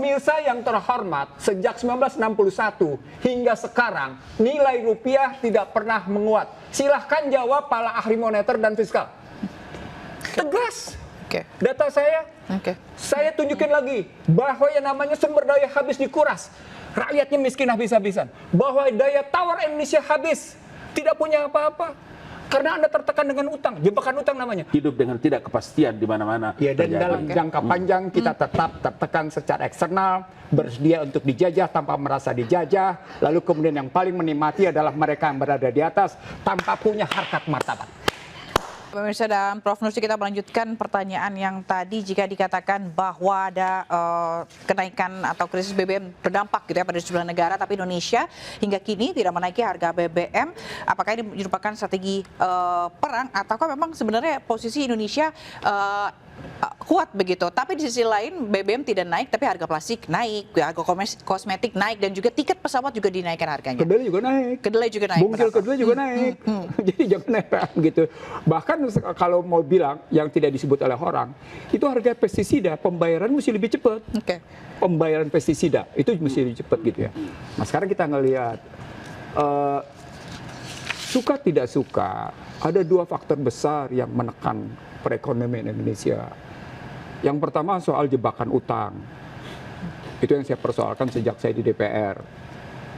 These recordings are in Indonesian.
Pemirsa yang terhormat, sejak 1961 hingga sekarang, nilai rupiah tidak pernah menguat. Silahkan jawab para ahli moneter dan fiskal. Tegas. Data saya tunjukin lagi bahwa yang namanya sumber daya habis dikuras. Rakyatnya miskin habis-habisan. Bahwa daya tawar Indonesia habis. Tidak punya apa-apa. Karena Anda tertekan dengan utang, jebakan utang namanya. Hidup dengan tidak kepastian di mana-mana. Ya, dan dalam jangka panjang kita tetap tertekan secara eksternal, bersedia untuk dijajah tanpa merasa dijajah. Lalu kemudian yang paling menikmati adalah mereka yang berada di atas tanpa punya harkat martabat. Pemirsa dan Prof. Nursi, kita melanjutkan pertanyaan yang tadi, jika dikatakan bahwa ada kenaikan atau krisis BBM berdampak gitu ya pada sejumlah negara, tapi Indonesia hingga kini tidak menaiki harga BBM, apakah ini merupakan strategi perang ataukah memang sebenarnya posisi Indonesia kuat begitu? Tapi di sisi lain BBM tidak naik, tapi harga plastik naik, harga kosmetik naik, dan juga tiket pesawat juga dinaikkan harganya. Kedelai juga naik. Kedelai juga naik. Bungkil kedelai juga naik. Jadi jangan heran gitu. Bahkan kalau mau bilang yang tidak disebut oleh orang, itu harga pestisida pembayaran mesti lebih cepat. Pembayaran pestisida itu mesti lebih cepat gitu ya. Nah sekarang kita ngelihat suka tidak suka ada dua faktor besar yang menekan perekonomian Indonesia. Yang pertama soal jebakan utang. Itu yang saya persoalkan sejak saya di DPR.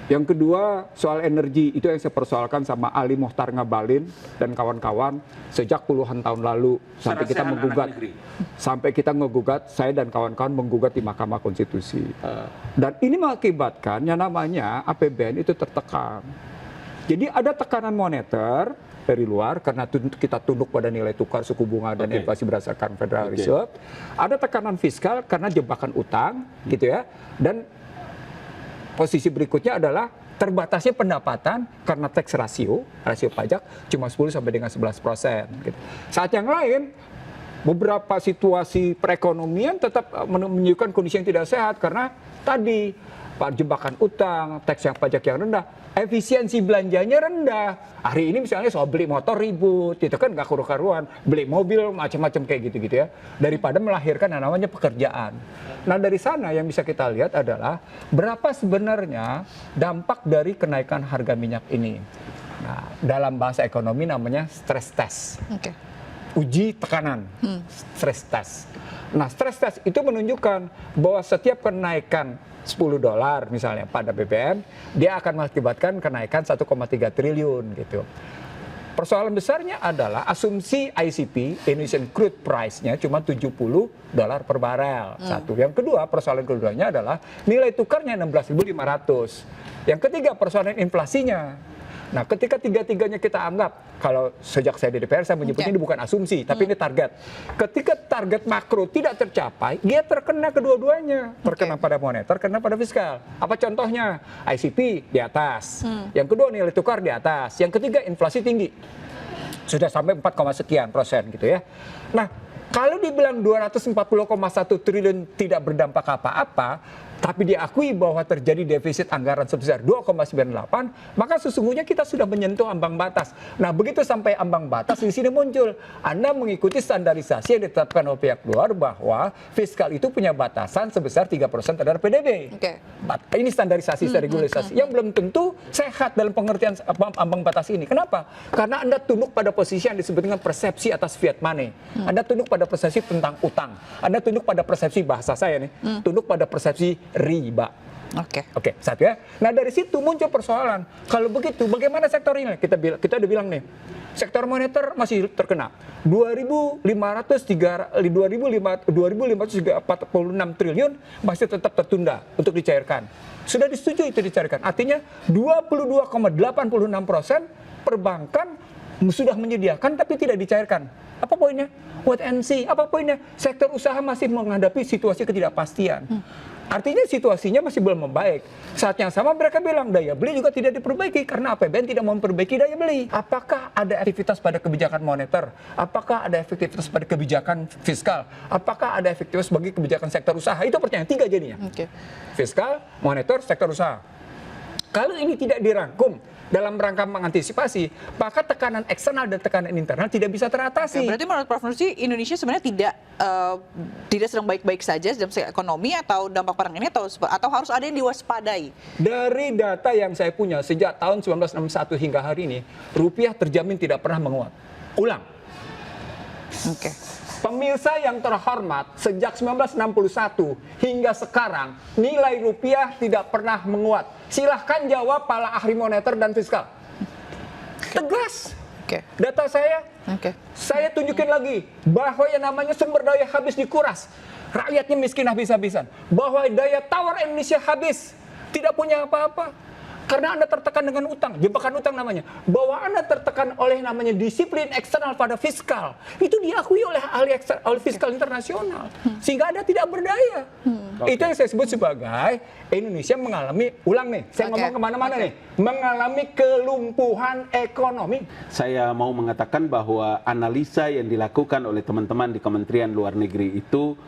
Yang kedua soal energi, itu yang saya persoalkan sama Ali Mokhtar Ngabalin dan kawan-kawan sejak puluhan tahun lalu sampai kita menggugat. Sampai kita ngegugat, saya dan kawan-kawan menggugat di Mahkamah Konstitusi. Dan ini mengakibatkan yang namanya APBN itu tertekan. Jadi ada tekanan moneter dari luar karena kita tunduk pada nilai tukar, suku bunga dan inflasi berdasarkan Federal Reserve. Ada tekanan fiskal karena jebakan utang gitu ya. Dan posisi berikutnya adalah terbatasnya pendapatan karena tax rasio pajak cuma 10 sampai dengan 11% gitu. Saat yang lain beberapa situasi perekonomian tetap menunjukkan kondisi yang tidak sehat karena tadi jebakan utang, tax yang pajak yang rendah, efisiensi belanjanya rendah. Hari ini misalnya soal beli motor ribut, itu kan nggak karu-karuan, beli mobil macam-macam kayak gitu-gitu ya, daripada melahirkan yang namanya pekerjaan. Nah dari sana yang bisa kita lihat adalah berapa sebenarnya dampak dari kenaikan harga minyak ini. Nah dalam bahasa ekonomi namanya stress test. Uji tekanan, stress test. Nah stress test itu menunjukkan bahwa setiap kenaikan $10 misalnya pada BBM, dia akan mengakibatkan kenaikan 1,3 triliun gitu. Persoalan besarnya adalah asumsi ICP, Indonesian Crude Price-nya cuma $70 per barel. Satu. Yang kedua, persoalan keduanya adalah nilai tukarnya 16.500. Yang ketiga, persoalan inflasinya. Nah, ketika tiga-tiganya kita anggap, kalau sejak saya di DPR saya menyebutnya ini bukan asumsi, tapi ini target. Ketika target makro tidak tercapai, dia terkena kedua-duanya. Terkena pada moneter, terkena pada fiskal. Apa contohnya? ICP di atas. Yang kedua nilai tukar di atas. Yang ketiga inflasi tinggi. Sudah sampai 4,sekian% gitu ya. Nah, kalau dibilang 240,1 triliun tidak berdampak apa-apa, tapi diakui bahwa terjadi defisit anggaran sebesar 2,98, maka sesungguhnya kita sudah menyentuh ambang batas. Nah, begitu sampai ambang batas, di sini muncul Anda mengikuti standarisasi yang ditetapkan oleh pihak luar bahwa fiskal itu punya batasan sebesar 3% terhadap PDB. Ini standarisasi, regulasi yang belum tentu sehat dalam pengertian ambang batas ini. Kenapa? Karena Anda tunduk pada posisi yang disebut dengan persepsi atas fiat money. Anda tunduk pada persepsi tentang utang. Anda tunduk pada persepsi bahasa saya nih, tunduk pada persepsi riba. Oke, satu ya. Nah dari situ muncul persoalan. Kalau begitu, bagaimana sektor ini? Kita udah bilang nih, sektor moneter masih terkena. 2.546 triliun masih tetap tertunda untuk dicairkan. Sudah disetujui itu dicairkan. Artinya 22,86% perbankan sudah menyediakan tapi tidak dicairkan. Apa poinnya? Wait and see. Apa poinnya? Sektor usaha masih menghadapi situasi ketidakpastian. Artinya situasinya masih belum membaik. Saat yang sama mereka bilang daya beli juga tidak diperbaiki karena APBN tidak memperbaiki daya beli. Apakah ada efektivitas pada kebijakan moneter? Apakah ada efektivitas pada kebijakan fiskal? Apakah ada efektivitas bagi kebijakan sektor usaha? Itu pertanyaan tiga jadinya. Fiskal, moneter, sektor usaha. Kalau ini tidak dirangkum dalam rangka mengantisipasi, maka tekanan eksternal dan tekanan internal tidak bisa teratasi. Berarti menurut Prof. Nursi, Indonesia sebenarnya tidak sedang baik-baik saja dalam segi ekonomi atau dampak perang ini, atau harus ada yang diwaspadai? Dari data yang saya punya sejak tahun 1961 hingga hari ini, rupiah terjamin tidak pernah menguat. Ulang. Oke. Pemirsa yang terhormat, sejak 1961 hingga sekarang, nilai rupiah tidak pernah menguat. Silahkan jawab para ahli moneter dan fiskal. Tegas. Oke. Data saya, saya tunjukin lagi bahwa yang namanya sumber daya habis dikuras. Rakyatnya miskin habis-habisan. Bahwa daya tawar Indonesia habis. Tidak punya apa-apa. Karena Anda tertekan dengan utang, jebakan utang namanya. Bahwa Anda tertekan oleh namanya disiplin eksternal pada fiskal. Itu diakui oleh ahli fiskal internasional. Sehingga Anda tidak berdaya. Itu yang saya sebut sebagai Indonesia mengalami, ulang nih, saya ngomong kemana-mana nih, mengalami kelumpuhan ekonomi. Saya mau mengatakan bahwa analisa yang dilakukan oleh teman-teman di Kementerian Luar Negeri itu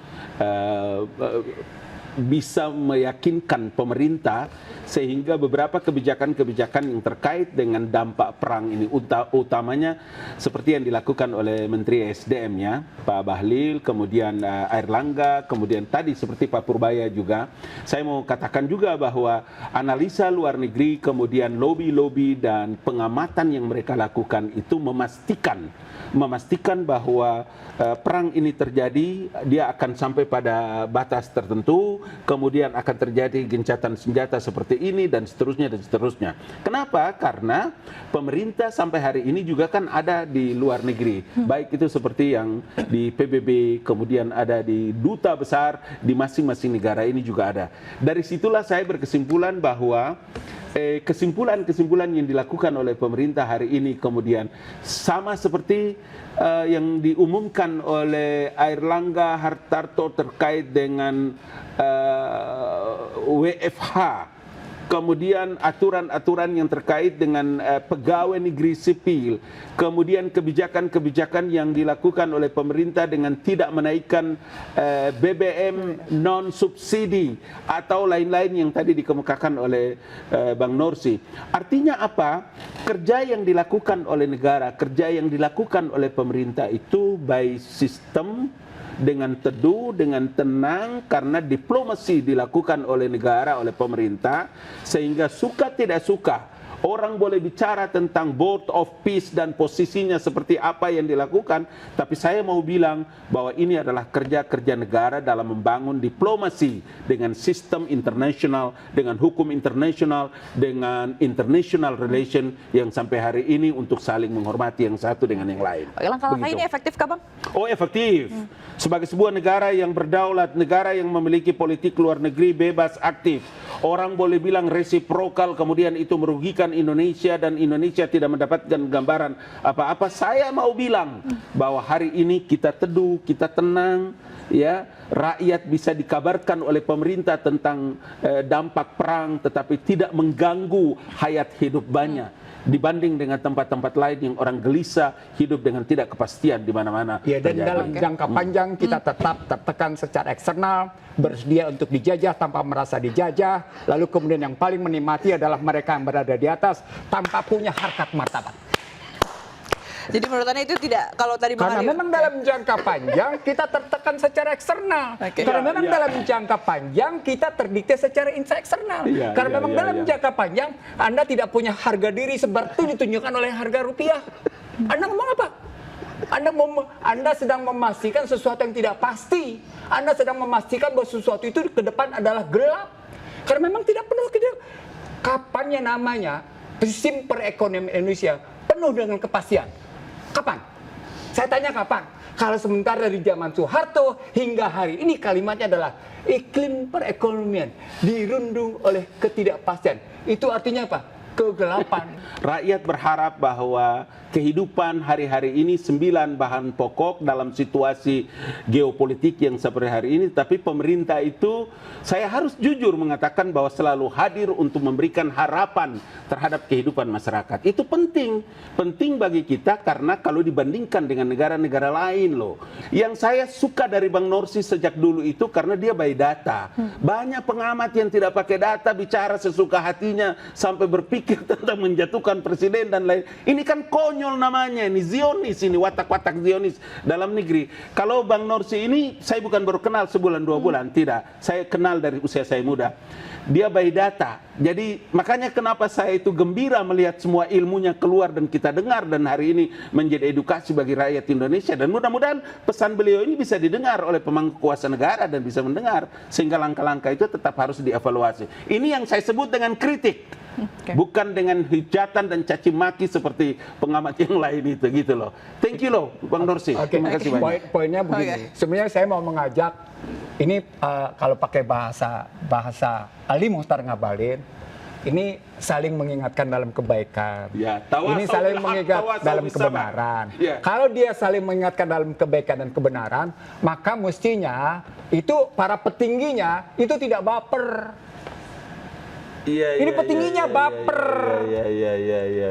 bisa meyakinkan pemerintah sehingga beberapa kebijakan-kebijakan yang terkait dengan dampak perang ini, utamanya seperti yang dilakukan oleh Menteri SDM-nya, Pak Bahlil, kemudian Airlangga, kemudian tadi seperti Pak Purbaya juga. Saya mau katakan juga bahwa analisa luar negeri, kemudian lobby-lobby dan pengamatan yang mereka lakukan itu memastikan bahwa perang ini terjadi, dia akan sampai pada batas tertentu, kemudian akan terjadi gencatan senjata seperti ini dan seterusnya dan seterusnya. Kenapa? Karena pemerintah sampai hari ini juga kan ada di luar negeri, baik itu seperti yang di PBB, kemudian ada di duta besar di masing-masing negara ini juga ada. Dari situlah saya berkesimpulan bahwa kesimpulan-kesimpulan yang dilakukan oleh pemerintah hari ini kemudian sama seperti yang diumumkan oleh Airlangga Hartarto terkait dengan WFH, kemudian aturan-aturan yang terkait dengan pegawai negeri sipil, kemudian kebijakan-kebijakan yang dilakukan oleh pemerintah dengan tidak menaikkan BBM non-subsidi atau lain-lain yang tadi dikemukakan oleh Bang Nursi. Artinya apa? Kerja yang dilakukan oleh negara, kerja yang dilakukan oleh pemerintah itu by sistem, dengan teduh, dengan tenang, karena diplomasi dilakukan oleh negara, oleh pemerintah, sehingga suka tidak suka orang boleh bicara tentang Board of Peace dan posisinya seperti apa yang dilakukan, tapi saya mau bilang bahwa ini adalah kerja-kerja negara dalam membangun diplomasi dengan sistem internasional, dengan hukum internasional, dengan international relation yang sampai hari ini untuk saling menghormati yang satu dengan yang lain. Langkah-langkah ini efektif kah, Bang? Oh, efektif. Sebagai sebuah negara yang berdaulat, negara yang memiliki politik luar negeri bebas aktif, orang boleh bilang resiprokal, kemudian itu merugikan Indonesia dan Indonesia tidak mendapatkan gambaran apa-apa. Saya mau bilang bahwa hari ini kita teduh, kita tenang, ya, rakyat bisa dikabarkan oleh pemerintah tentang dampak perang, tetapi tidak mengganggu hayat hidup banyak. Dibanding dengan tempat-tempat lain yang orang gelisah, hidup dengan tidak kepastian di mana-mana. Ya, dan dalam jangka panjang kita tetap tertekan secara eksternal, bersedia untuk dijajah tanpa merasa dijajah, lalu kemudian yang paling menikmati adalah mereka yang berada di atas tanpa punya harkat martabat. Jadi menurut Anda itu tidak, kalau tadi karena memang dalam jangka panjang kita tertekan secara eksternal. Karena memang dalam jangka panjang kita terdikte secara eksternal. Karena memang dalam jangka panjang Anda tidak punya harga diri seperti ditunjukkan oleh harga rupiah. Anda ngomong apa? Anda sedang memastikan sesuatu yang tidak pasti. Anda sedang memastikan bahwa sesuatu itu ke depan adalah gelap. Karena memang tidak penuh. Kapan yang namanya sistem perekonomian Indonesia penuh dengan kepastian? Kapan? Saya tanya kapan? Kalau sementara dari zaman Soeharto hingga hari ini kalimatnya adalah iklim perekonomian dirundung oleh ketidakpastian. Itu artinya apa? Kegelapan. Rakyat berharap bahwa kehidupan hari-hari ini 9 bahan pokok dalam situasi geopolitik yang seperti hari ini, tapi pemerintah itu, saya harus jujur mengatakan bahwa selalu hadir untuk memberikan harapan terhadap kehidupan masyarakat. Itu penting bagi kita, karena kalau dibandingkan dengan negara-negara lain loh. Yang saya suka dari Bang Nursi sejak dulu itu karena dia by data. Banyak pengamat yang tidak pakai data bicara sesuka hatinya sampai berpikir berpikir tentang menjatuhkan presiden dan lain. Ini kan konyol namanya, ini Zionis, ini watak-watak Zionis dalam negeri. Kalau Bang Norsi ini, saya bukan baru kenal sebulan 2 bulan, tidak. Saya kenal dari usia saya muda. Dia by data. Jadi makanya kenapa saya itu gembira melihat semua ilmunya keluar dan kita dengar, dan hari ini menjadi edukasi bagi rakyat Indonesia, dan mudah-mudahan pesan beliau ini bisa didengar oleh pemangku kuasa negara dan bisa mendengar, sehingga langkah-langkah itu tetap harus dievaluasi. Ini yang saya sebut dengan kritik. Bukan dengan hujatan dan caci maki seperti pengamat yang lain itu, gitu loh. Thank you loh Bang Norsi. Terima kasih banyak. Poinnya begini. Sebenarnya saya mau mengajak ini kalau pakai bahasa Ali Muhtar Ngabalin, ini saling mengingatkan dalam kebaikan. Ya, ini saling mengingat dalam kebenaran. Ya. Kalau dia saling mengingatkan dalam kebaikan dan kebenaran, maka mestinya itu para petingginya itu tidak baper. Ini petingginya baper.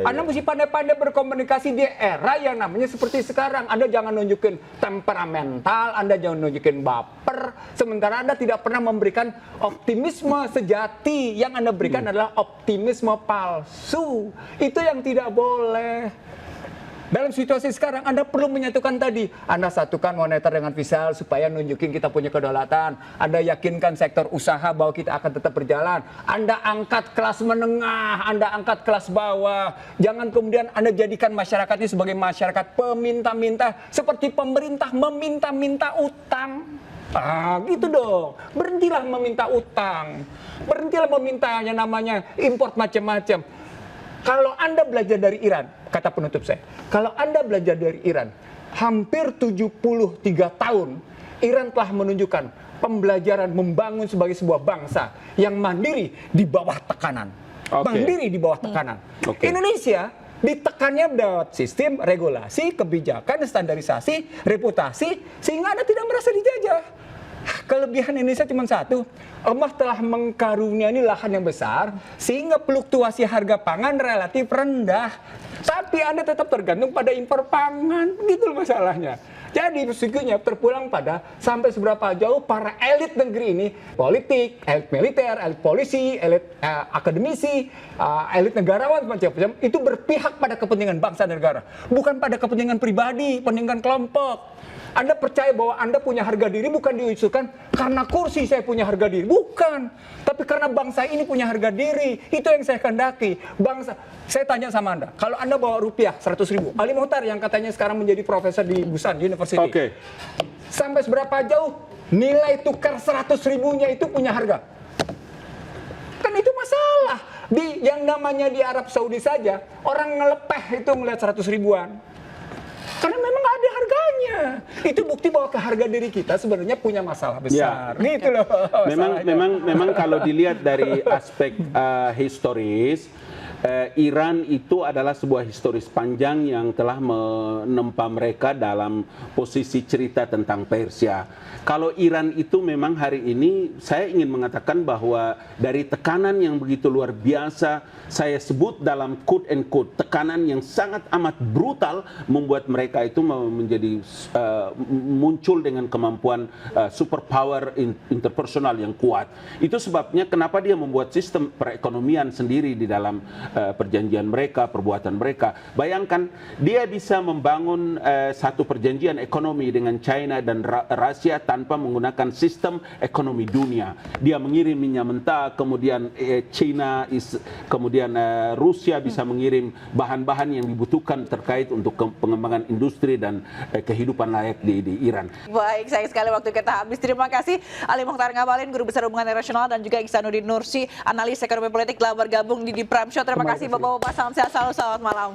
Anda mesti pandai-pandai berkomunikasi di era yang namanya seperti sekarang. Anda jangan nunjukin temperamental, Anda jangan nunjukin baper. Sementara Anda tidak pernah memberikan optimisme sejati. Yang Anda berikan adalah optimisme palsu. Itu yang tidak boleh. Dalam situasi sekarang Anda perlu menyatukan tadi. Anda satukan moneter dengan fiskal supaya nunjukin kita punya kedaulatan. Anda yakinkan sektor usaha bahwa kita akan tetap berjalan. Anda angkat kelas menengah, Anda angkat kelas bawah. Jangan kemudian Anda jadikan masyarakat ini sebagai masyarakat peminta-minta, seperti pemerintah meminta-minta utang. Gitu dong. Berhentilah meminta utang. Berhentilah meminta yang namanya import macam-macam. Kalau Anda belajar dari Iran, kata penutup saya, kalau Anda belajar dari Iran, hampir 73 tahun, Iran telah menunjukkan pembelajaran membangun sebagai sebuah bangsa yang mandiri di bawah tekanan. Mandiri di bawah tekanan. Indonesia ditekannya lewat sistem regulasi, kebijakan, standarisasi, reputasi, sehingga Anda tidak merasa dijajah. Kelebihan Indonesia cuma satu, Allah telah mengkaruniai lahan yang besar sehingga fluktuasi harga pangan relatif rendah. Tapi Anda tetap tergantung pada impor pangan, gitu masalahnya. Jadi sesungguhnya terpulang pada sampai seberapa jauh para elit negeri ini, politik, elit militer, elit polisi, elit akademisi, elit negarawan macam-macam, itu berpihak pada kepentingan bangsa dan negara, bukan pada kepentingan pribadi, kepentingan kelompok. Anda percaya bahwa Anda punya harga diri bukan diusulkan karena kursi saya punya harga diri. Bukan. Tapi karena bangsa ini punya harga diri. Itu yang saya kehendaki. Bangsa. Saya tanya sama Anda. Kalau Anda bawa rupiah 100.000. Ali Muhtar yang katanya sekarang menjadi profesor di Busan University. Sampai seberapa jauh nilai tukar 100.000-nya itu punya harga? Kan itu masalah. Yang namanya di Arab Saudi saja, orang ngelepeh itu ngeliat 100 ribuan. Karena memang ada harganya. Itu bukti bahwa harga diri kita sebenarnya punya masalah besar. Gitu loh. Memang kalau dilihat dari aspek historis, Iran itu adalah sebuah historis panjang yang telah menempa mereka dalam posisi cerita tentang Persia. Kalau Iran itu memang hari ini saya ingin mengatakan bahwa dari tekanan yang begitu luar biasa, saya sebut dalam quote and quote, tekanan yang sangat amat brutal membuat mereka itu menjadi muncul dengan kemampuan superpower interpersonal yang kuat. Itu sebabnya kenapa dia membuat sistem perekonomian sendiri di dalam perjanjian mereka, perbuatan mereka. Bayangkan dia bisa membangun satu perjanjian ekonomi dengan China dan Rusia tanpa menggunakan sistem ekonomi dunia. Dia mengirim minyak mentah, kemudian China, kemudian Rusia bisa mengirim bahan-bahan yang dibutuhkan terkait untuk pengembangan industri dan kehidupan layak di Iran. Baik, sayang sekali waktu kita habis. Terima kasih Ali Muhtar Ngabalin, Guru Besar Hubungan Internasional, dan juga Ihsanuddin Nursi, analis ekonomi politik, telah bergabung di Prime Show. Terima kasih Bapak-Bapak, salam sehat selalu, selamat malam.